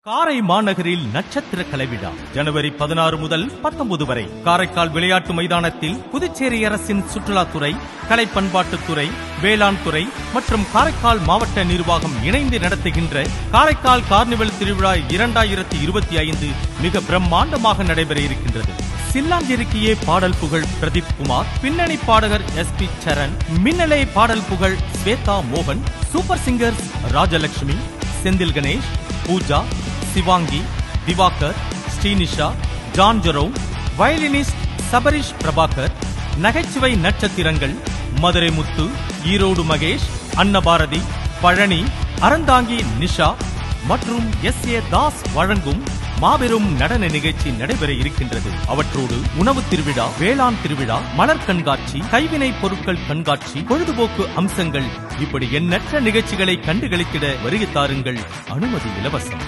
காரை மாநகரில் நட்சத்திர கலைவிழா ஜனவரி 16 முதல் 19 வரை காரைக்கால் விளையாட்டு மைதானத்தில் புதுச்சேரி அரசின் சுற்றுலாத்துறை, கலை பண்பாட்டுத்துறை, வேளாண் துறை மற்றும் காரைக்கால் மாவட்ட நிர்வாகம் இணைந்து நடத்துகின்ற காரைக்கால் கார்னிவல் திருவிழா 2025 மிக பிரம்மாண்டமாக நடைபெற இருக்கின்றது. சில்லாங்கிருக்கியே பாடல் புகழ் பிரதீப் குமார், பின்னணி பாடகர் SP சரண், மின்னலை பாடல் புகழ் ஸ்வேதா மோகன், super singers Rajalakshmi, Senthil Ganesh, Pooja, Shivangi, Diwakar, Srinisha, John Jerome, violinist Sabarish Prabhakar, நகைச்சுவை நட்சத்திரங்கள் மதுரை முத்து, ஈரோடு மகேஷ், அன்னபாரதி, பழனி, அறந்தாங்கி நிஷா மற்றும் SA தாஸ் வழங்கும் மாபெரும் நடன நிகழ்ச்சி நடைபெற இருக்கின்றது. அவற்றோடு உணவு திருவிழா, வேளாண் திருவிழா, மலர் கண்காட்சி, கைவினை பொருட்கள் கண்காட்சி, பொழுதுபோக்கு அம்சங்கள் இப்படி எண்ணற்ற நிகழ்ச்சிகளை கண்டுகளித்திட வருகை தாருங்கள். அனுமதி இலவசம்.